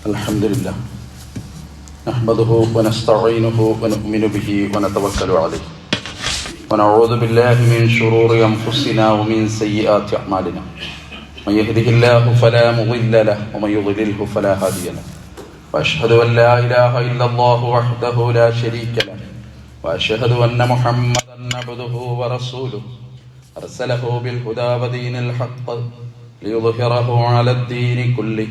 الحمد لله نحمده ونستعينه ونؤمن به ونتوكل عليه ونعوذ بالله من شرور أنفسنا ومن سيئات أعمالنا من يهده الله فلا مضل له ومن يضلله فلا هادي له وأشهد أن لا إله إلا الله وحده لا شريك له وأشهد أن محمدا عبده ورسوله أرسله بالهدى ودين الحق ليظهره على الدين كله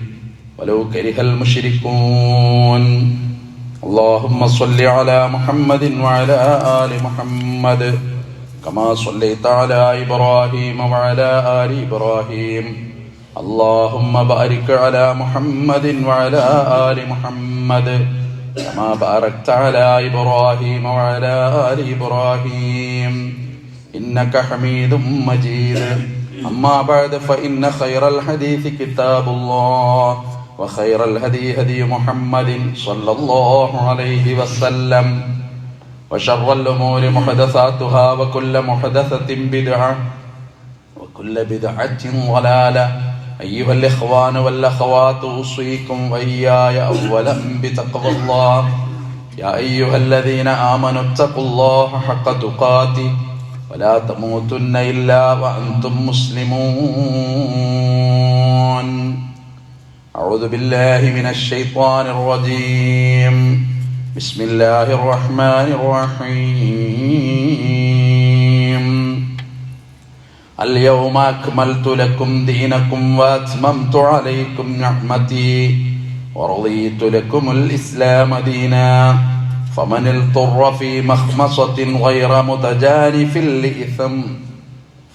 ولو كره المشركون اللهم صل على محمد وعلى آل محمد كما صليت على إبراهيم وعلى آل إبراهيم اللهم بارك على محمد وعلى آل محمد كما باركت على إبراهيم وعلى آل إبراهيم إنك حميد مجيد أما بعد فإن خير الحديث كتاب الله وخير الهدي هدي محمد صلى الله عليه وسلم وشر الأمور محدثاتها وكل محدثة بدعة وكل بدعة ضلالة أيها الإخوان والأخوات أوصيكم وإياي أولا بتقوى الله يا أيها الذين آمنوا اتقوا الله حق تقاته ولا تموتن إلا وأنتم مسلمون أعوذ بالله من الشيطان الرجيم بسم الله الرحمن الرحيم اليوم أكملت لكم دينكم وأتممت عليكم نعمتي ورضيت لكم الإسلام دينا فمن اضطر في مخمصة غير متجانف لإثم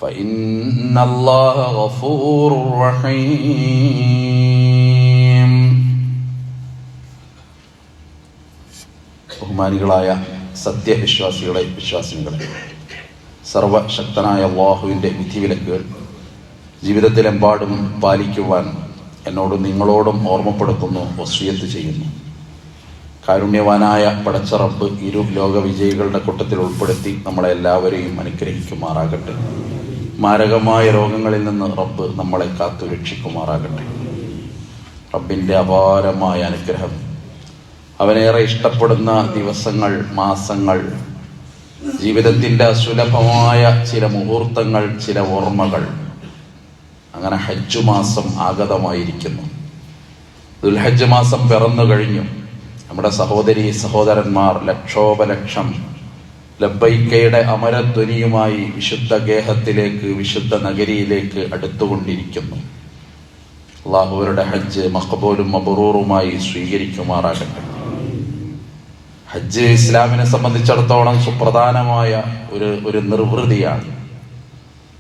فإن الله غفور رحيم. ബഹുമാനികളായ സത്യവിശ്വാസികളെ വിശ്വാസിനികളെ, സർവശക്തനായ അല്ലാഹുവിൻ്റെ വിധിവിലക്കുകൾ ജീവിതത്തിലെമ്പാടും പാലിക്കുവാൻ എന്നോടും നിങ്ങളോടും ഓർമ്മപ്പെടുത്തുന്നു, വസിയത്ത് ചെയ്യുന്നു. കാരുണ്യവാനായ പടച്ച റബ്ബ് ഇരു ലോക വിജയികളുടെ കൂട്ടത്തിൽ ഉൾപ്പെടുത്തി നമ്മളെ എല്ലാവരെയും അനുഗ്രഹിക്കുമാറാകട്ടെ. മാരകമായ രോഗങ്ങളിൽ നിന്ന് റബ്ബ് നമ്മളെ കാത്തു രക്ഷിക്കുമാറാകട്ടെ. റബ്ബിൻ്റെ അപാരമായ അനുഗ്രഹം, അവനേറെ ഇഷ്ടപ്പെടുന്ന ദിവസങ്ങൾ, മാസങ്ങൾ, ജീവിതത്തിൻ്റെ സുലഭമായ ചില മുഹൂർത്തങ്ങൾ, ചില ഓർമ്മകൾ, അങ്ങനെ ഹജ്ജ് മാസം ആഗതമായിരിക്കുന്നു. ദുൽഹജ്ജ് മാസം പിറന്നു കഴിഞ്ഞു. നമ്മുടെ സഹോദരീ സഹോദരന്മാർ ലക്ഷോപലക്ഷം ലബ്ബൈക്കയുടെ അമരധ്വനിയുമായി വിശുദ്ധ ഗേഹത്തിലേക്ക്, വിശുദ്ധ നഗരിയിലേക്ക് അടുത്തുകൊണ്ടിരിക്കുന്നു. അല്ലാഹുവരുടെ ഹജ്ജ് മഖബൂലും മബ്റൂറുമായി സ്വീകരിക്കുമാറാകട്ടെ. ഹജ്ജ് ഇസ്ലാമിനെ സംബന്ധിച്ചിടത്തോളം സുപ്രധാനമായ ഒരു നിർവൃതിയാണ്,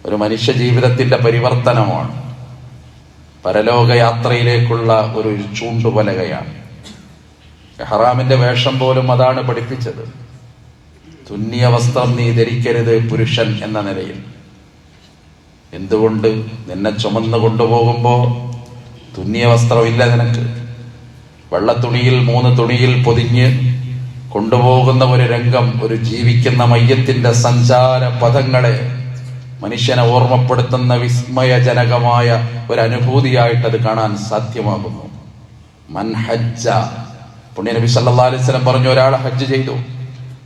ഒരു മനുഷ്യ ജീവിതത്തിന്റെ പരിവർത്തനമാണ്, പരലോകയാത്രയിലേക്കുള്ള ഒരു ചൂണ്ടുപലകയാണ്. ഇഹ്റാമിന്റെ വേഷം പോലും അതാണ് പഠിപ്പിച്ചത്. തുന്നിയ വസ്ത്രം നീ ധരിക്കരുത് പുരുഷൻ എന്ന നിലയിൽ. എന്തുകൊണ്ട്? നിന്നെ ചുമന്നു കൊണ്ടുപോകുമ്പോ തുന്നിയ വസ്ത്രമില്ല നിനക്ക്. വെള്ളത്തുണിയിൽ 3 തുണിയിൽ പൊതിഞ്ഞ് കൊണ്ടുപോകുന്ന ഒരു രംഗം, ഒരു ജീവിക്കുന്ന മയ്യത്തിന്റെ സഞ്ചാര പഥങ്ങളെ മനുഷ്യനെ ഓർമ്മപ്പെടുത്തുന്ന വിസ്മയജനകമായ ഒരു അനുഭൂതിയായിട്ടത് കാണാൻ സാധ്യമാകുന്നു. മൻ ഹജ്ജ, പുണ്യ നബി സല്ലല്ലാഹു അലൈഹി വസല്ലം പറഞ്ഞു, ഒരാൾ ഹജ്ജ് ചെയ്തു,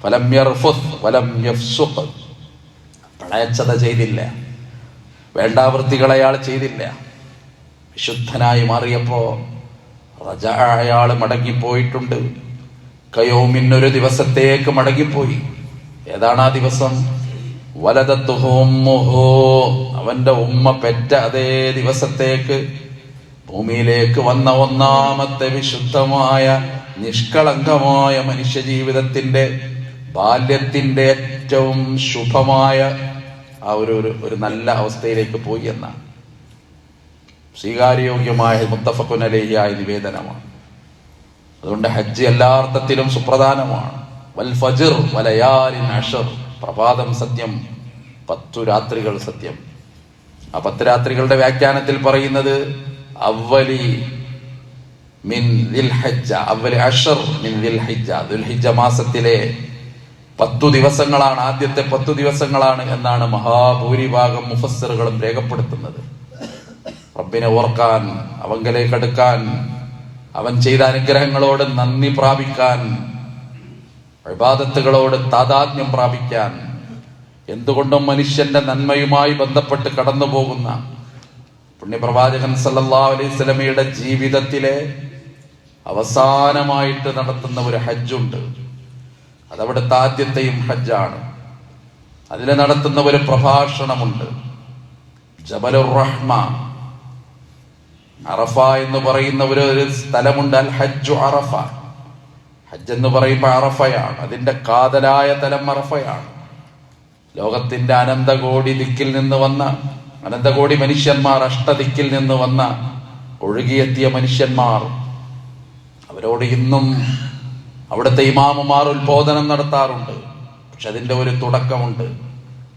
ഫലം യർഫുസ് വലം യഫ്സുഖ്, പ്ളയച്ചത ചെയ്തില്ല, വേണ്ടാവൃത്തികൾ അയാൾ ചെയ്തില്ല, വിശുദ്ധനായി മാറിയപ്പോ അയാൾ മടങ്ങിപ്പോയിട്ടുണ്ട്. കയൗമിനൊരു ദിവസത്തേക്ക് മടങ്ങിപ്പോയി. ഏതാണ് ആ ദിവസം? വലദത്തുഹു ഉമ്മുഹു, അവന്റെ ഉമ്മ പെറ്റ അതേ ദിവസത്തേക്ക് ഭൂമിയിലേക്ക് വന്ന ഒന്നാമത്തെ വിശുദ്ധമായ നിഷ്കളങ്കമായ മനുഷ്യ ജീവിതത്തിന്റെ ബാല്യത്തിന്റെ ഏറ്റവും ശുഭമായ ആ ഒരു നല്ല അവസ്ഥയിലേക്ക് പോയി എന്നാണ്. സ്വീകാര്യോഗ്യമായ മുത്തഫഖുൻ അലൈഹിയായ നിവേദനമാണ്. അതുകൊണ്ട് ഹജ്ജ് എല്ലാ അർത്ഥത്തിലും സുപ്രധാനമാണ്. വൽ ഫജ്ർ വലയാലിൻ അശ്ർ, പ്രഭാതം സത്യം, 10 രാത്രികൾ സത്യം. ആ 10 രാത്രികളുടെ വ്യാഖ്യാനത്തിൽ പറയുന്നത് അവലി മിൻ ദിൽഹജ്ജ, അവലി അശ്ർ മിൻ ദിൽഹിജ്ജ, ദുൽഹിജ്ജ മാസത്തിലെ 10 ദിവസങ്ങളാണ്, ആദ്യത്തെ 10 ദിവസങ്ങളാണ് എന്നാണ് മഹാഭൂരിഭാഗം മുഫസ്സിറുകളും രേഖപ്പെടുത്തുന്നത്. റബ്ബിനെ ഓർക്കാൻ, അവങ്കലേക്ക് അടുക്കാൻ, അവൻ ചെയ്ത അനുഗ്രഹങ്ങളോട് നന്ദി പ്രാപിക്കാൻ, ഇബാദത്തുകളോട് താദാത്മ്യം പ്രാപിക്കാൻ, എന്തുകൊണ്ടും മനുഷ്യന്റെ നന്മയുമായി ബന്ധപ്പെട്ട് കടന്നു പോകുന്ന പുണ്യപ്രവാചകൻ സല്ലല്ലാഹു അലൈഹി വസല്ലമയുടെ ജീവിതത്തിലെ അവസാനമായിട്ട് നടത്തുന്ന ഒരു ഹജ്ജുണ്ട്. അതവിടുത്തെ ആദ്യത്തെയും ഹജ്ജാണ്. അതിൽ നടത്തുന്ന ഒരു പ്രഭാഷണമുണ്ട്. ജബലുർ റഹ്മ, അറഫ എന്ന് പറയുന്ന ഒരു സ്ഥലമുണ്ട്. അൽ ഹജ്ജു അറഫ. ഹജ്ജ് എന്ന് പറയുമ്പോൾ അറഫയാണ്. അതിന്റെ കാതലായ തലം അറഫയാണ്. ലോകത്തിന്റെ അനന്തകോടി ദിക്കിൽ നിന്ന് വന്ന അനന്തകോടി മനുഷ്യന്മാർ, അഷ്ടദിക്കിൽ നിന്ന് വന്ന ഒഴുകിയെത്തിയ മനുഷ്യന്മാർ, അവരോട് ഇന്നും അവിടുത്തെ ഇമാമുമാർ ഉത്ബോധനം നടത്താറുണ്ട്. പക്ഷെ അതിന്റെ ഒരു തുടക്കമുണ്ട്.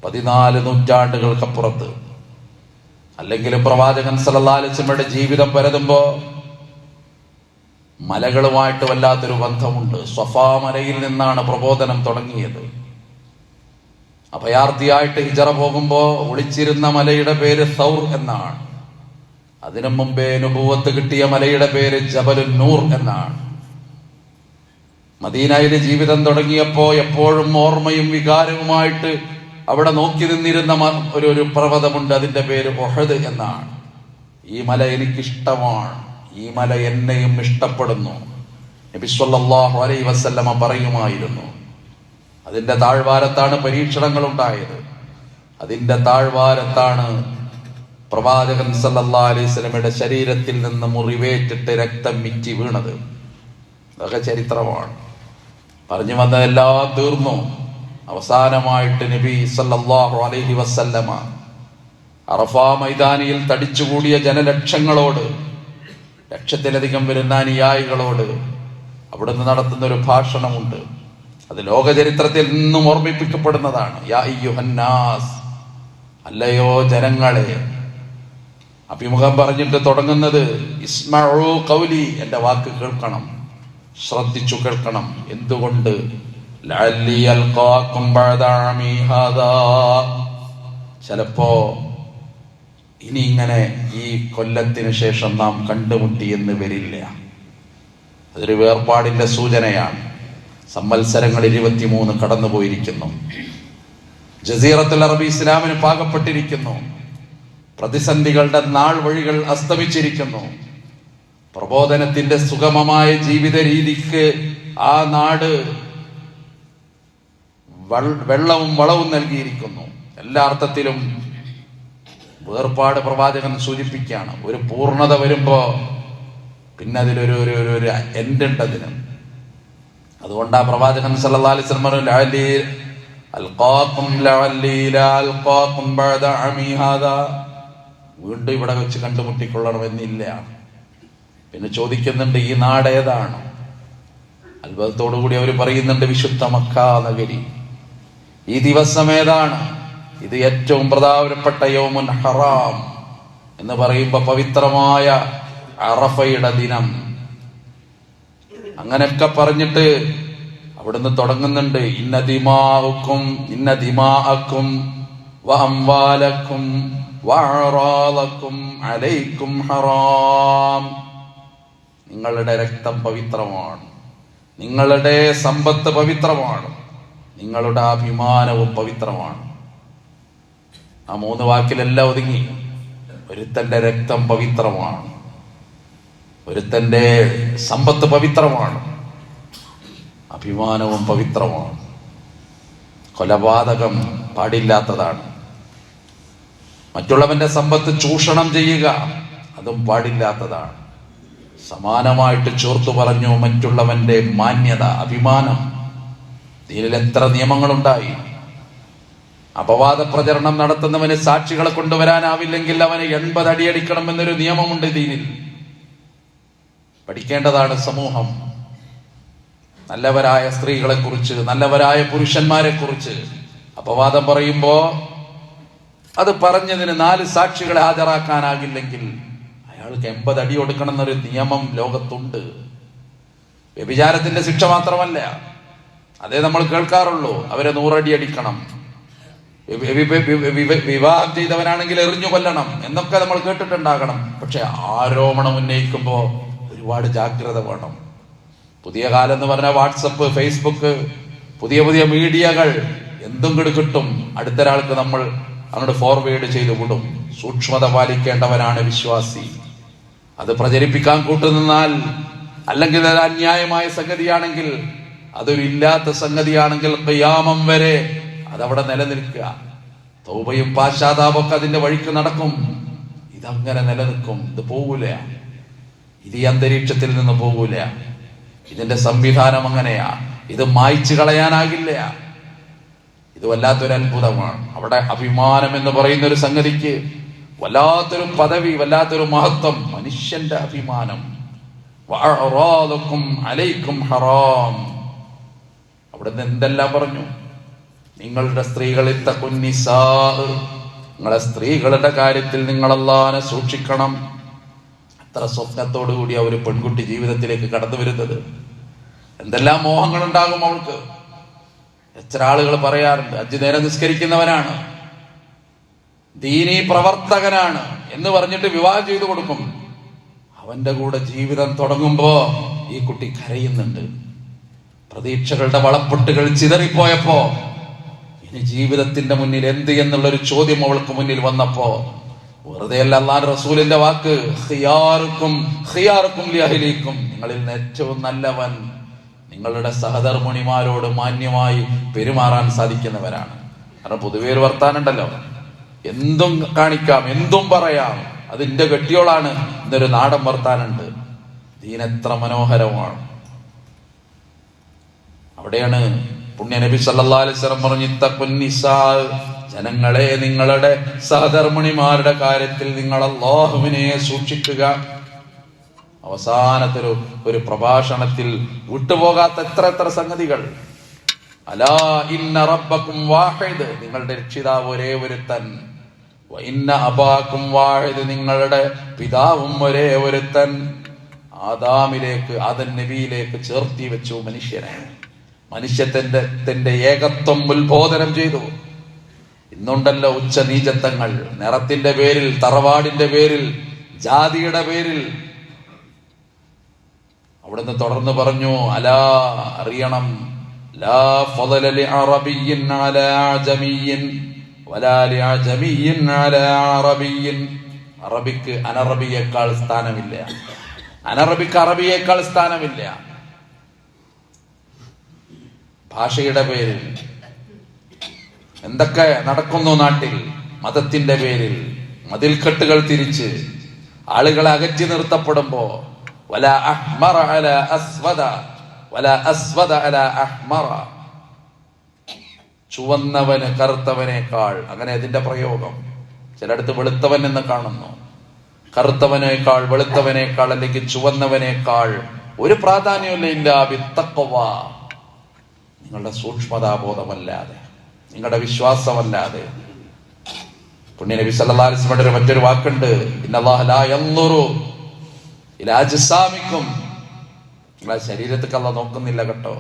14 നൂറ്റാണ്ടുകൾക്കപ്പുറത്ത്. അല്ലെങ്കിലും പ്രവാചകൻ സല്ലല്ലാഹു അലൈഹി വസല്ലമയുടെ ജീവിതം പരതുമ്പോ മലകളുമായിട്ട് വല്ലാത്തൊരു ബന്ധമുണ്ട്. സ്വഫാ മലയിൽ നിന്നാണ് പ്രബോധനം തുടങ്ങിയത്. അഭയാർത്ഥിയായിട്ട് ഹിജറ പോകുമ്പോ ഒളിച്ചിരുന്ന മലയുടെ പേര് സൗർ എന്നാണ്. അതിനു മുമ്പേ നുബുവത്ത് കിട്ടിയ മലയുടെ പേര് ജബലുൻ നൂർ എന്നാണ്. മദീനയിലെ ജീവിതം തുടങ്ങിയപ്പോ എപ്പോഴും ഓർമ്മയും വികാരവുമായിട്ട് അവിടെ നോക്കി നിന്നിരുന്ന ഒരു പർവ്വതമുണ്ട്. അതിന്റെ പേര് ഉഹദ് എന്നാണ്. ഈ മല എനിക്കിഷ്ടമാണ്, ഈ മല എന്നെയും ഇഷ്ടപ്പെടുന്നു. നബി സല്ലല്ലാഹു അലൈഹി വസല്ലമ പറയുമായിരുന്നു. അതിന്റെ താഴ്വാരത്താണ് പരീക്ഷണങ്ങൾ ഉണ്ടായത്. അതിന്റെ താഴ്വാരത്താണ് പ്രവാചകൻ സല്ലല്ലാഹു അലൈഹി വസല്ലമയുടെ ശരീരത്തിൽ നിന്ന് മുറിവേറ്റിട്ട് രക്തം മിറ്റി വീണത്. അതൊക്കെ ചരിത്രമാണ്. പറഞ്ഞു വന്നതെല്ലാം തീർന്നു. അവസാനമായിട്ട് നബി സല്ലല്ലാഹു അലൈഹി വസല്ലമ അറഫ മൈതാനിയിൽ തടിച്ചുകൂടിയ ജനലക്ഷങ്ങളോട്, ലക്ഷത്തിലധികം വരുന്ന അനുയായികളോട് അവിടുന്ന് നടത്തുന്ന ഒരു ഭാഷണമുണ്ട്. അത് ലോകചരിത്രത്തിൽ നിന്നും ഓർമ്മിപ്പിക്കപ്പെടുന്നതാണ്. യാ അയ്യുഹന്നാസ്, അല്ലയോ ജനങ്ങളെ. അഭിമുഖം പറഞ്ഞിട്ട് തുടങ്ങുന്നത് ഇസ്മഉ ഖൗലി, എന്റെ വാക്ക് കേൾക്കണം, ശ്രദ്ധിച്ചു കേൾക്കണം. എന്തുകൊണ്ട്? ലഅല്ലി അൽഖാകും ബഅദ അമി ഹാദാ, ചിലപ്പോ ഇനി ഇങ്ങനെ ഈ കൊല്ലത്തിന് ശേഷം നാം കണ്ടുമുട്ടി എന്ന് വരില്ല. അതൊരു വേർപാടിന്റെ സൂചനയാണ്. സംവത്സരങ്ങൾ 23 കടന്നുപോയിരിക്കുന്നു. ജസീറത്തുൽ അറബി ഇസ്ലാമിന് പാകപ്പെട്ടിരിക്കുന്നു. പ്രതിസന്ധികളുടെ നാൾ വഴികൾ അസ്തമിച്ചിരിക്കുന്നു. പ്രബോധനത്തിന്റെ സുഗമമായ ജീവിത രീതിക്ക് ആ നാട് വെള്ളവും വളവും നൽകിയിരിക്കുന്നു. എല്ലാ അർത്ഥത്തിലും വേർപാട് പ്രവാചകൻ സൂചിപ്പിക്കുകയാണ്. ഒരു പൂർണ്ണത വരുമ്പോ പിന്നെ അതിലൊരു എൻഡ് ഉണ്ട് അതിന്. അതുകൊണ്ടാ പ്രവാചകൻ സല്ലല്ലാഹു അലൈഹി വസല്ലം ലഅല്ലി അൽഖാകും ലഅല്ലി ലാ അൽഖാകും ബഅദ അമി ഹാദാ, വീണ്ടും ഇവിടെ വെച്ച് കണ്ടുമുട്ടിക്കൊള്ളണമെന്നില്ല. പിന്നെ ചോദിക്കുന്നുണ്ട്, ഈ നാട് ഏതാണ്? അത്ഭുതത്തോടുകൂടി അവർ പറയുന്നുണ്ട്, വിശുദ്ധ മക്ക നഗരി. ഈ ദിവസം ഏതാണ്? ഇത് ഏറ്റവും പ്രധാനപ്പെട്ട യൗമുൻ ഹറാം എന്ന് പറയുമ്പോ പവിത്രമായ അറഫയുടെ ദിനം. അങ്ങനെയൊക്കെ പറഞ്ഞിട്ട് അവിടുന്ന് തുടങ്ങുന്നുണ്ട്, ഇന്ന ദിമാഅക്കും വ അംവാലക്കും വ അറാളക്കും അലൈക്കും ഹറാം. നിങ്ങളുടെ രക്തം പവിത്രമാണ്, നിങ്ങളുടെ സമ്പത്ത് പവിത്രമാണ്, നിങ്ങളുടെ അഭിമാനവും പവിത്രമാണ്. ആ 3 വാക്കിലെല്ലാം ഒതുങ്ങി. ഒരുത്തന്റെ രക്തം പവിത്രമാണ്, ഒരുത്തന്റെ സമ്പത്ത് പവിത്രമാണ്, അഭിമാനവും പവിത്രമാണ്. കൊലപാതകം പാടില്ലാത്തതാണ്. മറ്റുള്ളവന്റെ സമ്പത്ത് ചൂഷണം ചെയ്യുക അതും പാടില്ലാത്തതാണ്. സമാനമായിട്ട് ചേർത്തു പറഞ്ഞു മറ്റുള്ളവന്റെ മാന്യത, അഭിമാനം. ഇതിൽ എത്ര നിയമങ്ങളുണ്ടായി. അപവാദ പ്രചരണം നടത്തുന്നവന് സാക്ഷികളെ കൊണ്ടുവരാനാവില്ലെങ്കിൽ അവന് 80 അടിയടിക്കണം എന്നൊരു നിയമമുണ്ട് ദീനിൽ. പഠിക്കേണ്ടതാണ് സമൂഹം. നല്ലവരായ സ്ത്രീകളെ കുറിച്ച്, നല്ലവരായ പുരുഷന്മാരെ കുറിച്ച് അപവാദം പറയുമ്പോ അത് പറഞ്ഞതിന് 4 സാക്ഷികളെ ഹാജരാക്കാനാകില്ലെങ്കിൽ അയാൾക്ക് 80 അടി കൊടുക്കണം എന്നൊരു നിയമം ലോകത്തുണ്ട്. വ്യഭിചാരത്തിന്റെ ശിക്ഷ മാത്രമല്ല, അതേ നമ്മൾ കേൾക്കാറുള്ളൂ, അവരെ 100 അടി അടിക്കണം. വിവാഹം ചെയ്തവനാണെങ്കിൽ എറിഞ്ഞു കൊല്ലണം എന്നൊക്കെ നമ്മൾ കേട്ടിട്ടുണ്ടാകണം. പക്ഷെ ആരോപണം ഉന്നയിക്കുമ്പോ ഒരു ഒരുപാട് ജാഗ്രത വേണം. പുതിയ കാലം എന്ന് പറഞ്ഞാൽ വാട്സപ്പ്, ഫേസ്ബുക്ക്, പുതിയ പുതിയ മീഡിയകൾ എന്തും കിട്ടും. അടുത്തൊരാൾക്ക് നമ്മൾ അങ്ങോട്ട് ഫോർവേഡ് ചെയ്തു വിടും. സൂക്ഷ്മത പാലിക്കേണ്ടവനാണ് വിശ്വാസി. അത് പ്രചരിപ്പിക്കാൻ കൂട്ടുനിന്നാൽ, അല്ലെങ്കിൽ അത് അന്യായമായ സംഗതിയാണെങ്കിൽ, അതൊരു ഇല്ലാത്ത സംഗതിയാണെങ്കിൽ ഖിയാമം വരെ അതവിടെ നിലനിൽക്കുക. തൗബയും പാശ്ചാത്താപമൊക്കെ അതിന്റെ വഴിക്ക് നടക്കും. ഇതങ്ങനെ നിലനിൽക്കും. ഇത് പോകൂല. ഇത് ഈ അന്തരീക്ഷത്തിൽ നിന്ന് പോകൂല. ഇതിന്റെ സംവിധാനം അങ്ങനെയാ. ഇത് മായ്ച്ചു കളയാനാകില്ല. ഇത് വല്ലാത്തൊരു അത്ഭുതമാണ്. അവിടെ അഭിമാനം എന്ന് പറയുന്ന ഒരു സംഗതിക്ക് വല്ലാത്തൊരു പദവി, വല്ലാത്തൊരു മഹത്വം. മനുഷ്യന്റെ അഭിമാനം. അലൈക്കും ഹറാം. അവിടുന്ന് എന്തെല്ലാം പറഞ്ഞു? നിങ്ങളുടെ സ്ത്രീകളിൽ തഖുന്നിസാ, നിങ്ങളെ സ്ത്രീകളുടെ കാര്യത്തിൽ നിങ്ങൾ അല്ലാഹുവിനെ സൂക്ഷിക്കണം. അത്ര സ്വപ്നത്തോടു കൂടി ആ ഒരു പെൺകുട്ടി ജീവിതത്തിലേക്ക് കടന്നു വരുന്നത്. എന്തെല്ലാം മോഹങ്ങളുണ്ടാകും അവൾക്ക്. എത്ര ആളുകൾ പറയാറുണ്ട് 5 നേരം നിസ്കരിക്കുന്നവനാണ്, ദീനീ പ്രവർത്തകനാണ് എന്ന് പറഞ്ഞിട്ട് വിവാഹം ചെയ്തു കൊടുക്കും. അവന്റെ കൂടെ ജീവിതം തുടങ്ങുമ്പോ ഈ കുട്ടി കരയുന്നുണ്ട്. പ്രതീക്ഷകളുടെ വളപ്പൊട്ടുകൾ ചിതറിപ്പോയപ്പോ, ഇനി ജീവിതത്തിന്റെ മുന്നിൽ എന്ത് എന്നുള്ളൊരു ചോദ്യം അവൾക്ക് മുന്നിൽ വന്നപ്പോ, വെറുതെ അല്ല അല്ലാഹുവിന്റെ റസൂലിന്റെ വാക്ക്, ഖിയാറുക്കും ലിഅഹ്ലിക്കും, നിങ്ങളിൽ നിന്ന് ഏറ്റവും നല്ലവൻ നിങ്ങളുടെ സഹധർമ്മിണിമാരോട് മാന്യമായി പെരുമാറാൻ സാധിക്കുന്നവരാണ്. കാരണം പൊതുവേ ഒരു വർത്താനുണ്ടല്ലോ, എന്തും കാണിക്കാം, എന്തും പറയാം, അതിന്റെ കെട്ടിയോളാണ് എന്നൊരു നാടൻ വർത്താനുണ്ട്. ദീനെത്ര മനോഹരമാണ്. അവിടെയാണ് പുണ്യ നബി സല്ലല്ലാഹു അലൈഹി വസല്ലം പറഞ്ഞു, ഇത്തഖുന്നിസാ, ജനങ്ങളെ നിങ്ങളുടെ സഹധർമ്മിണിമാരുടെ കാര്യത്തിൽ നിങ്ങൾ അല്ലാഹുവിനെ സൂക്ഷിക്കുക. അവസാനത്തെ ഒരു പ്രഭാഷണത്തിൽ വിട്ടുപോകാത്ത എത്ര സംഗതികൾ. അലാ ഇന്ന റബ്ബക്കും വാഹിദ്, നിങ്ങളുടെ രക്ഷിതാവ് ഒരേ ഒരുത്തൻ. ഇന്ന അബാക്കും വാഹിദ്, നിങ്ങളുടെ പിതാവും ഒരേ ഒരുത്തൻ. ആദം നബിയിലേക്ക് ചേർത്തി വെച്ചു മനുഷ്യനെ. മനുഷ്യത്തിന്റെ ഏകത്വം ഉത്ബോധനം ചെയ്തു. ഇന്നുണ്ടല്ലോ ഉച്ചനീചത്വങ്ങൾ, നിറത്തിന്റെ പേരിൽ, തറവാടിന്റെ പേരിൽ, ജാതിയുടെ പേരിൽ. അവിടുന്ന് തുടർന്ന് പറഞ്ഞു, അലാ, അറിയണം, ലാ ഫളല ലിഅറബിയ്യിൻ അലാ അജമിയ്യിൻ വലാ ലിഅജമിയ്യിൻ അലാ അറബിയ്യിൻ. അറബിക്ക് അനറബിയേക്കാൾ സ്ഥാനമില്ല, അനറബിക്ക് അറബിയേക്കാൾ സ്ഥാനമില്ല. ഭാഷയുടെ പേരിൽ എന്തൊക്കെ നടക്കുന്നു നാട്ടിൽ. മതത്തിന്റെ പേരിൽ മതിൽക്കെട്ടുകൾ തിരിച്ച് ആളുകളെ അകറ്റി നിർത്തപ്പെടുമ്പോ, വലാ അഹ്മറ അലാ അസ്വദ വലാ അസ്വദ അലാ അഹ്മറ, ചുവന്നവന് കറുത്തവനേക്കാൾ, അങ്ങനെ അതിന്റെ പ്രയോഗം. ചിലയിടത്ത് വെളുത്തവൻ എന്ന് കാണുന്നു. കറുത്തവനേക്കാൾ, വെളുത്തവനേക്കാൾ, അല്ലെങ്കിൽ ചുവന്നവനേക്കാൾ ഒരു പ്രാധാന്യമില്ല. ബിത്തഖ്വ, നിങ്ങളുടെ സൂക്ഷ്മതാബോധമല്ലാതെ, നിങ്ങളുടെ വിശ്വാസമല്ലാതെ. പുണ്യ നബി സല്ലല്ലാഹു അലൈഹി വസല്ലം മറ്റൊരു വാക്കുണ്ട്, ഇന്നല്ലാഹ ലാ യൻദുറു ഇലാ അജ്സാമിക്കും, നിങ്ങളെ ശരീരത്തേക്ക് അല്ലാഹു നോക്കുന്നില്ല കേട്ടോ.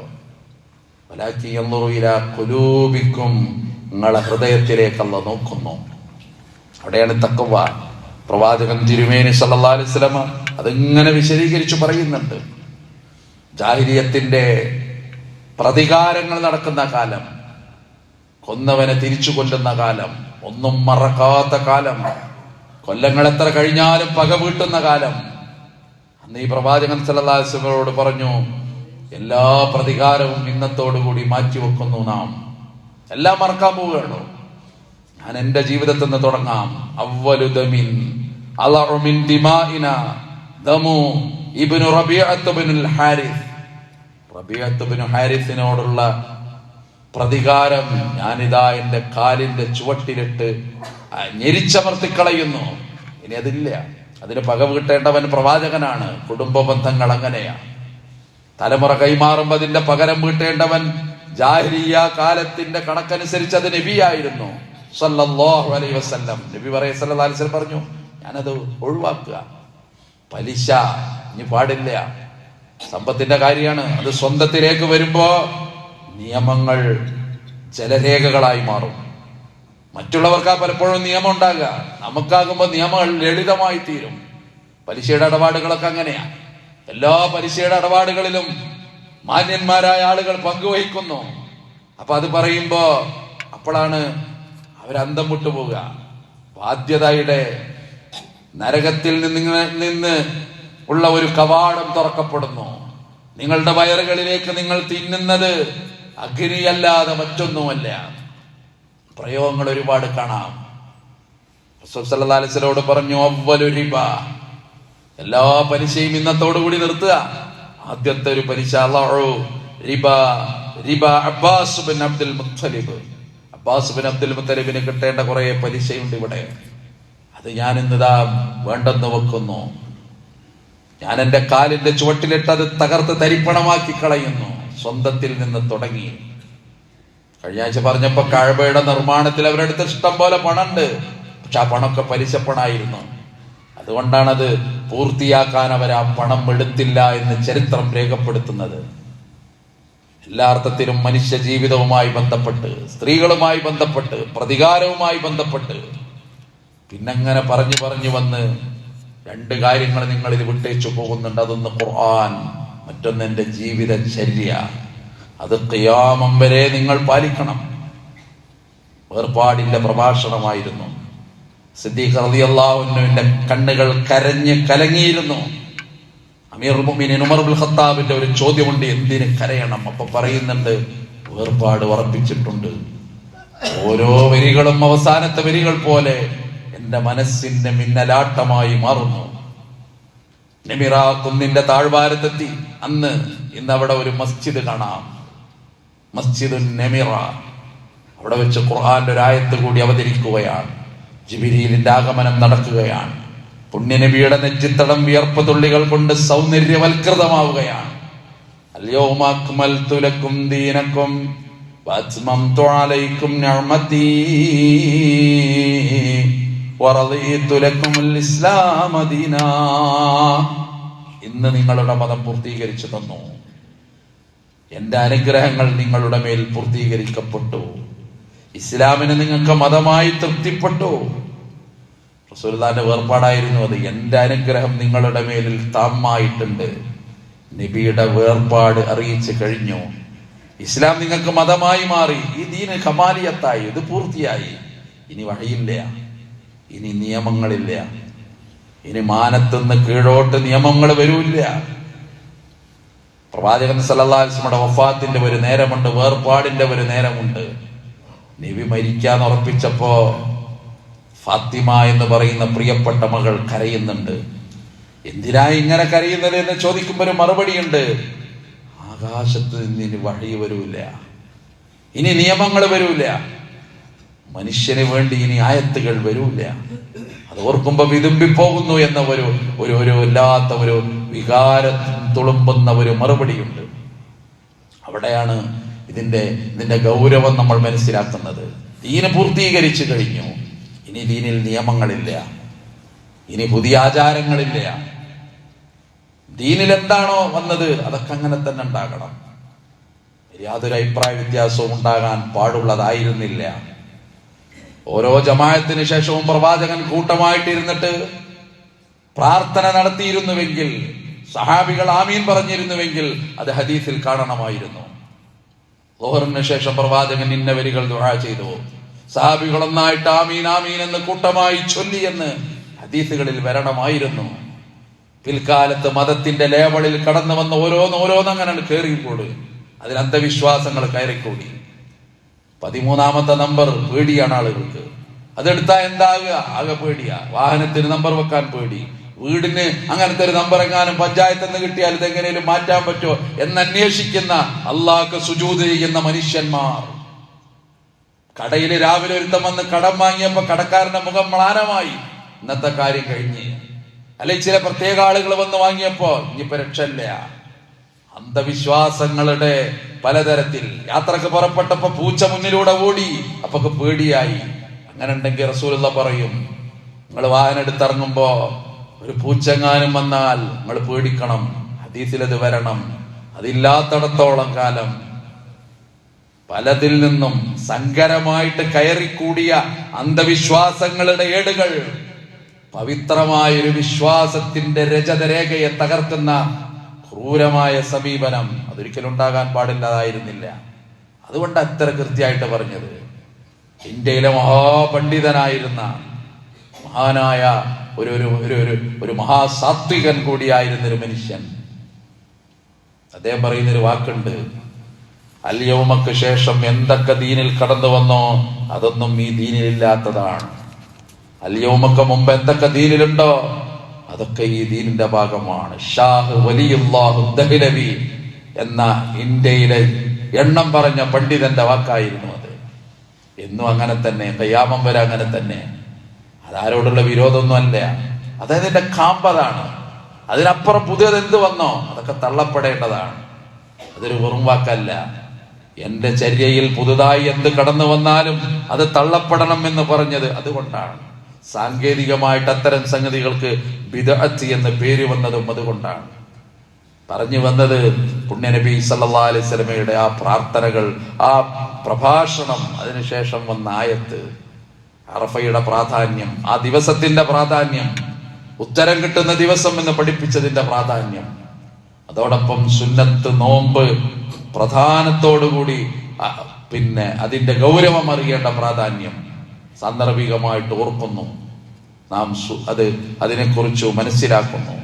വലാകിൻ യൻദുറു ഇലാ ഖുലൂബിക്കും, നിങ്ങളെ ഹൃദയത്തിലേക്ക് അല്ലാഹു നോക്കുന്നു. അവിടെയാണ് തഖ്വ. പ്രവാചകൻ തിരുമേനി സല്ലല്ലാഹു അലൈഹി വസല്ലം അതിങ്ങനെ വിശദീകരിച്ചു പറയുന്നുണ്ട്. ജാഹിലിയത്തിന്റെ പ്രതികാരങ്ങൾ നടക്കുന്ന കാലം, കൊന്നവനെ തിരിച്ചു കൊല്ലുന്ന കാലം, ഒന്നും മറക്കാത്ത കാലം, കൊല്ലങ്ങൾ എത്ര കഴിഞ്ഞാലും പക വീട്ടുന്ന കാലം. അന്ന് ഈ പ്രവാചകൻ സല്ലല്ലാഹു അലൈഹി വസല്ലമയോട് പറഞ്ഞു, എല്ലാ പ്രതികാരവും ഇന്നത്തോടുകൂടി മാറ്റിവെക്കുന്നു. നാം എല്ലാം മറക്കാൻ പോവുകയാണോ? ഞാൻ എന്റെ ജീവിതത്തിൽ നിന്ന് തുടങ്ങാം. അവ്വലു ദമിൻ അളഉ മിൻ ദിമാഇന ദമു ഇബ്നു റബീഅത്ത് ഇബ്നുൽ ഹാരിസ്. റബീഅത്ത് ഇബ്നു ഹാരിസിനോടുള്ള പ്രതികാരം ഞാനിതാ എന്റെ കാലിന്റെ ചുവട്ടിലിട്ട് ഞെരിച്ചമർത്തിക്കളയുന്നു. ഇനി അതില്ല. അതിന് പക വീട്ടേണ്ടവൻ പ്രവാചകനാണ്. കുടുംബ ബന്ധങ്ങൾ അങ്ങനെയാ. തലമുറ കൈമാറുമ്പോ അതിന്റെ പകരം വീട്ടേണ്ടവൻ ജാഹിലിയ്യ കാലത്തിന്റെ കണക്കനുസരിച്ച് അത് നബിയായിരുന്നു സല്ലല്ലാഹു അലൈഹി വസല്ലം. നബി സല്ലല്ലാഹു അലൈഹി വസല്ലം പറഞ്ഞു, ഞാനത് ഒഴിവാക്കുക. പലിശ ഇനി പാടില്ല. സമ്പത്തിന്റെ കാര്യമാണ്. അത് സ്വന്തത്തിലേക്ക് വരുമ്പോ നിയമങ്ങൾ ജലരേഖകളായി മാറും. മറ്റുള്ളവർക്കാ പലപ്പോഴും നിയമം ഉണ്ടാകുക, നമുക്കാകുമ്പോൾ നിയമങ്ങൾ ലളിതമായി തീരും. പലിശയുടെ ഇടപാടുകളൊക്കെ അങ്ങനെയാ. എല്ലാ പലിശയുടെ ഇടപാടുകളിലും മാന്യന്മാരായ ആളുകൾ പങ്കുവഹിക്കുന്നു. അപ്പൊ അത് പറയുമ്പോ അപ്പോഴാണ് അവരന്തം വിട്ടുപോവുക. ബാധ്യതയുടെ നരകത്തിൽ നിന്ന് ഉള്ള ഒരു കവാടം തുറക്കപ്പെടുന്നു. നിങ്ങളുടെ വയറുകളിലേക്ക് നിങ്ങൾ തിന്നുന്നത് അഗ്നിയല്ലാതെ മറ്റൊന്നുമല്ല. പ്രയോഗങ്ങൾ ഒരുപാട് കാണാം. റസൂൽ സല്ലല്ലാഹു അലൈഹി വസല്ലം പറഞ്ഞു, അവ്വലു റിബ, എല്ലാ പലിശയും ഇന്നത്തോടുകൂടി നിർത്തുക. ആദ്യത്തെ ഒരു പലിശ റിബ Abbas bin Abdul Muttalib. Abbas bin Abdul മുത്തലിബിന് കിട്ടേണ്ട കുറെ പലിശയുണ്ട് ഇവിടെ. അത് ഞാൻ ഇന്നിതാ വേണ്ടെന്ന് വെക്കുന്നു. ഞാൻ എന്റെ കാലിന്റെ ചുവട്ടിലിട്ട് അത് തകർത്ത് തരിപ്പണമാക്കി കളയുന്നു. സ്വന്തത്തിൽ നിന്ന് തുടങ്ങി. കഴിഞ്ഞ ആഴ്ച പറഞ്ഞപ്പോ കഅബയുടെ നിർമ്മാണത്തിൽ അവരെടുത്ത് ഇഷ്ടം പോലെ പണമുണ്ട്. പക്ഷെ ആ പണമൊക്കെ പലിശപ്പണായിരുന്നു. അതുകൊണ്ടാണത് പൂർത്തിയാക്കാൻ അവർ ആ പണം എടുത്തില്ല എന്ന് ചരിത്രം രേഖപ്പെടുത്തുന്നത്. എല്ലാ അർത്ഥത്തിലും മനുഷ്യ ജീവിതവുമായി ബന്ധപ്പെട്ട്, സ്ത്രീകളുമായി ബന്ധപ്പെട്ട്, പ്രതികാരവുമായി ബന്ധപ്പെട്ട് പിന്നങ്ങനെ പറഞ്ഞു വന്ന് രണ്ട് കാര്യങ്ങൾ നിങ്ങളിത് വിട്ടേച്ചു പോകുന്നുണ്ട്. അതൊന്ന് ഖുർആൻ, മറ്റൊന്ന് എന്റെ ജീവിതചര്യ. അത് ഖിയാമം വരെ നിങ്ങൾ പാലിക്കണം. വേർപാടിന്റെ പ്രഭാഷണമായിരുന്നു. സിദ്ദീഖ് റളിയല്ലാഹു അൻഹുവിന്റെ കണ്ണുകൾ കരഞ്ഞ് കലങ്ങിയിരുന്നു. അമീറുൽ മുഅ്മിനീൻ ഉമർ ഇബ്നുൽ ഖത്താബിന്റെ ഒരു ചോദ്യമുണ്ട്, എന്തിന് കരയണം? അപ്പൊ പറയുന്നുണ്ട്, വേർപാട് ഉറപ്പിച്ചിട്ടുണ്ട്. ഓരോ വരികളും അവസാനത്തെ വരികൾ പോലെ എന്റെ മനസ്സിന്റെ മിന്നലാട്ടമായി മാറുന്നു. നെമിറ കുന്നിന്റെ താഴ്വാരത്തെത്തി. ഇന്ന് അവിടെ ഒരു മസ്ജിദ് കാണാം, മസ്ജിദുൻ നെമിറ. അവിടെ വെച്ച് ഖുർആന്റെ ഒരു ആയത്ത് കൂടി അവതരിക്കുകയാണ്. ജിബ്രീലിന്റെ ആഗമനം നടക്കുകയാണ്. പുണ്യനബിയുടെ നെറ്റിത്തടം വിയർപ്പ് തുള്ളികൾ കൊണ്ട് സൗന്ദര്യവൽകൃതമാവുകയാണ്. അൽയൗമ അക്മൽതു ലക്കും ദീനക്കും വഅത്മംതു അലൈക്കും നിഅമതി വറദീതു ലക്കുമുൽ ഇസ്ലാമ ദീനാ. ഇന്ന് നിങ്ങളുടെ മതം പൂർത്തീകരിച്ചു തന്നു. എന്റെ അനുഗ്രഹങ്ങൾ നിങ്ങളുടെ മേൽ പൂർത്തീകരിക്കപ്പെട്ടു. ഇസ്ലാമിന് നിങ്ങൾക്ക് മതമായി തൃപ്തിപ്പെട്ടു. റസൂലുള്ളാഹിന്റെ വേർപാടായിരുന്നു അത്. എന്റെ അനുഗ്രഹം നിങ്ങളുടെ മേലിൽ താമായിട്ടുണ്ട്. നബിയുടെ വേർപാട് അറിയിച്ചു കഴിഞ്ഞു. ഇസ്ലാം നിങ്ങൾക്ക് മതമായി മാറി. ഈ ദീന് കമാലിയത്തായി, ഇത് പൂർത്തിയായി. ഇനി വഴിയില്ല, ഇനി നിയമങ്ങളില്ല, ഇനി മാനത്തുനിന്ന് കീഴോട്ട് നിയമങ്ങൾ വരൂല്ല. പ്രവാചകൻ സല്ലല്ലാഹു അലൈഹി വസല്ലമയുടെ വഫാത്തിന്റെ ഒരു നേരമുണ്ട്, വേർപാടിന്റെ ഒരു നേരമുണ്ട്. നബി മരിക്കാൻ ഉറപ്പിച്ചപ്പോ ഫാത്തിമ എന്ന് പറയുന്ന പ്രിയപ്പെട്ട മകൾ കരയുന്നുണ്ട്. എന്തിനാ ഇങ്ങനെ കരയുന്നത് എന്ന് ചോദിക്കുമ്പോൾ ഒരു മറുപടിയുണ്ട്, ആകാശത്ത് നിന്ന് ഇനി വഴി വരൂല, ഇനി നിയമങ്ങൾ വരൂല, മനുഷ്യന് വേണ്ടി ഇനി ആയത്തുകൾ വരൂല. അത് ഓർക്കുമ്പോ വിതുമ്പിപ്പോകുന്നു എന്ന ഒരു വല്ലാത്ത ഒരു വികാരം തുളുമ്പുന്ന ഒരു മറുപടിയുണ്ട്. അവിടെയാണ് ഇതിന്റെ ഗൗരവം നമ്മൾ മനസ്സിലാക്കുന്നത്. ദീന് പൂർത്തീകരിച്ചു കഴിഞ്ഞു. ഇനി ദീനിൽ നിയമങ്ങളില്ല, ഇനി പുതിയ ആചാരങ്ങളില്ല. ദീനിൽ എന്താണോ വന്നത് അതൊക്കെ അങ്ങനെ തന്നെ ഉണ്ടാകണം. യാതൊരു അഭിപ്രായ വ്യത്യാസവും ഉണ്ടാകാൻ പാടുള്ളതായിരുന്നില്ല. ഓരോ ജമാഅത്തിന് ശേഷവും പ്രവാചകൻ കൂട്ടമായിട്ടിരുന്നിട്ട് പ്രാർത്ഥന നടത്തിയിരുന്നുവെങ്കിൽ, സഹാബികൾ ആമീൻ പറഞ്ഞിരുന്നുവെങ്കിൽ അത് ഹദീസിൽ കാണണമായിരുന്നു. ളുഹറിന് ശേഷം പ്രവാചകൻ ഇന്ന വരികൾ ദുആ ചെയ്തു. സഹാബികൾ ഒന്നായിട്ട് ആമീൻ ആമീൻ എന്ന് കൂട്ടമായി ചൊല്ലി എന്ന് ഹദീസുകളിൽ വരണമായിരുന്നു. പിൽക്കാലത്ത് മതത്തിന്റെ ലേവളിൽ കടന്നു വന്ന ഓരോന്നങ്ങനെ കയറിക്കൂട്. അതിൽ അന്ധവിശ്വാസങ്ങൾ കയറിക്കൂടി. 13ാമത്തെ നമ്പർ പേടിയാണ് ആളുകൾക്ക്. അതെടുത്താ എന്താകുക? ആകെ പേടിയാ. വാഹനത്തിന് നമ്പർ വെക്കാൻ പേടി. വീടിന് അങ്ങനത്തെ ഒരു നമ്പർ എങ്ങാനും പഞ്ചായത്ത് നിന്ന് കിട്ടിയാൽ ഇതെങ്ങനെയും മാറ്റാൻ പറ്റുമോ എന്നന്വേഷിക്കുന്ന, അള്ളാഹ്ക്ക് സുജൂദ് ചെയ്യുന്ന മനുഷ്യന്മാർ. കടയിൽ രാവിലെ ഒരുത്തം വന്ന് കടം വാങ്ങിയപ്പോ കടക്കാരന്റെ മുഖം മ്ലാനമായി. ഇന്നത്തെ കാര്യം കഴിഞ്ഞ്. അല്ലെങ്കിൽ ചില പ്രത്യേക ആളുകൾ വന്ന് വാങ്ങിയപ്പോ ഇനിയിപ്പോ രക്ഷയില്ല. അന്ധവിശ്വാസങ്ങളുടെ പലതരത്തിൽ. യാത്രക്ക് പുറപ്പെട്ടപ്പോ പൂച്ച മുന്നിലൂടെ ഓടി, അപ്പൊ പേടിയായി. അങ്ങനെ ഉണ്ടെങ്കിൽ റസൂലുള്ള പറയും, നിങ്ങൾ വാഹനം എടുത്തിറങ്ങുമ്പോ ഒരു പൂച്ചെങ്ങാനും വന്നാൽ നിങ്ങൾ പേടിക്കണം. ഹദീസിൽ അത് വരണം. അതില്ലാത്തടത്തോളം കാലം പലതിൽ നിന്നും സങ്കരമായിട്ട് കയറിക്കൂടിയ അന്ധവിശ്വാസങ്ങളുടെ ഏടുകൾ പവിത്രമായൊരു വിശ്വാസത്തിന്റെ രജതരേഖയെ തകർക്കുന്ന ക്രൂരമായ സമീപനം അതൊരിക്കലും ഉണ്ടാകാൻ പാടില്ലതായിരുന്നില്ല. അതുകൊണ്ട് അത്ര കൃത്യമായിട്ട് പറഞ്ഞത്. ഇന്ത്യയിലെ മഹാപണ്ഡിതനായിരുന്ന മഹാനായ ഒരു ഒരു ഒരു ഒരു മഹാസാത്വികൻ കൂടിയായിരുന്നൊരു മനുഷ്യൻ, അദ്ദേഹം പറയുന്നൊരു വാക്കുണ്ട്, അൽയൗമക്ക് ശേഷം എന്തൊക്കെ ദീനിൽ കടന്നു വന്നോ അതൊന്നും ഈ ദീനിലില്ലാത്തതാണ്. അൽയൗമക്ക് മുമ്പ് എന്തൊക്കെ ദീനിലുണ്ടോ അതൊക്കെ ഈ ദീനിന്റെ ഭാഗമാണ്. ഷാഹ് വലിയുല്ലാഹു ദഹ്ലവി എന്ന ഇന്ത്യയിലെ എണ്ണം പറഞ്ഞ പണ്ഡിതന്റെ വാക്കായിരുന്നു അത്. എന്നും അങ്ങനെ തന്നെ, ഖിയാമം വരെ അങ്ങനെ തന്നെ. അതാരോടുള്ള വിരോധമൊന്നും അല്ല, അതതിന്റെ കാമ്പതാണ്. അതിനപ്പുറം പുതിയത് എന്ത് വന്നോ അതൊക്കെ തള്ളപ്പെടേണ്ടതാണ്. അതൊരു വെറും വാക്കല്ല. എന്റെ ചര്യയിൽ പുതുതായി എന്ത് കടന്നു വന്നാലും അത് തള്ളപ്പെടണം എന്ന് പറഞ്ഞത് അതുകൊണ്ടാണ്. സാങ്കേതികമായിട്ട് അത്തരം സംഗതികൾക്ക് ബിദ്അത്ത് എന്ന് പേര് വന്നതും അതുകൊണ്ടാണ്. പറഞ്ഞു വന്നത് പുണ്യനബി സല്ലല്ലാഹു അലൈഹി വസല്ലമയുടെ ആ പ്രാർത്ഥനകൾ, ആ പ്രഭാഷണം, അതിനുശേഷം വന്ന ആയത്ത്, അറഫയുടെ പ്രാധാന്യം, ആ ദിവസത്തിന്റെ പ്രാധാന്യം, ഉത്തരം കിട്ടുന്ന ദിവസം എന്ന് പഠിപ്പിച്ചതിന്റെ പ്രാധാന്യം, അതോടൊപ്പം സുന്നത്ത് നോമ്പ് പ്രധാനത്തോടുകൂടി പിന്നെ അതിന്റെ ഗൗരവം അറിയേണ്ട പ്രാധാന്യം സാന്ദർഭികമായിട്ട് ഓർക്കുന്നു. നാം അതിനെക്കുറിച്ച് മനസ്സിലാക്കുന്നു.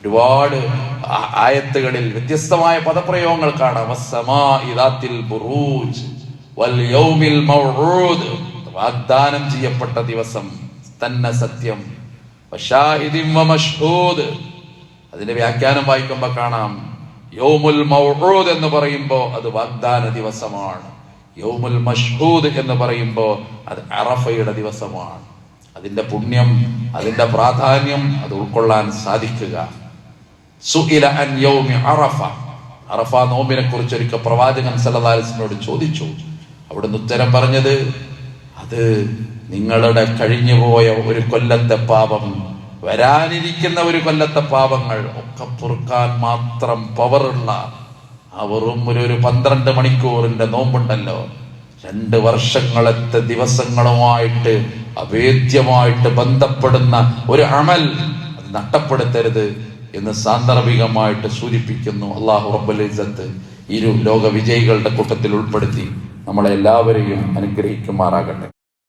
ഒരുപാട് ആയത്തുകളിൽ വ്യത്യസ്തമായ പദപ്രയോഗങ്ങൾ കാണാം. വസ്സമാഇ ദാത്തിൽ ബുറൂജ് വൽ യൗമിൽ മൗഊദ്, വാഗ്ദാനം ചെയ്യപ്പെട്ട ദിവസം തന്നെ സത്യം. വശാഹിദിൻ വമശ്ഹൂദ്, അതിന്റെ വ്യാഖ്യാനം വായിക്കുമ്പോൾ കാണാം യൗമുൽ മൗഊദ് എന്ന് പറയുമ്പോൾ അത് വാഗ്ദാന ദിവസമാണ്. യൗമുൽ മശ്ഹൂദ് എന്ന് പറയുമ്പോൾ അത് അറഫയുടെ ദിവസമാണ്. അതിന്റെ പുണ്യം, അതിന്റെ പ്രാധാന്യം അത് ഉൾക്കൊള്ളാൻ സാധിക്കുക. സുഇല അൻ യൗമി അറഫ, അറഫ നോമ്പിനെ കുറിച്ച് ഒരിക്കൽ പ്രവാചകൻ സല്ലല്ലാഹു അലൈഹി വസല്ലമയോട് ചോദിച്ചു. അവിടുന്ന് ഉത്തരം പറഞ്ഞത്, അത് നിങ്ങളുടെ കഴിഞ്ഞുപോയ ഒരു കൊല്ലത്തെ പാപം, വരാനിരിക്കുന്ന ഒരു കൊല്ലത്തെ പാപങ്ങൾ ഒക്കെ പൊറുക്കാൻ മാത്രം പവറുള്ള ആ വെറും ഒരു 12 മണിക്കൂറിന്റെ നോമ്പുണ്ടല്ലോ, 2 വർഷങ്ങളത്തെ ദിവസങ്ങളുമായിട്ട് അഭേദ്യമായിട്ട് ബന്ധപ്പെടുന്ന ഒരു അമൽ, അത് നഷ്ടപ്പെടുത്തരുത് എന്ന് സാന്ദർഭികമായിട്ട് സൂചിപ്പിക്കുന്നു. അല്ലാഹു റബ്ബുൽ ഇസ്സത്ത് ഇരു ലോക വിജയികളുടെ കൂട്ടത്തിൽ ഉൾപ്പെടുത്തി നമ്മളെ എല്ലാവരെയും അനുഗ്രഹിക്കുമാറാകട്ടെ.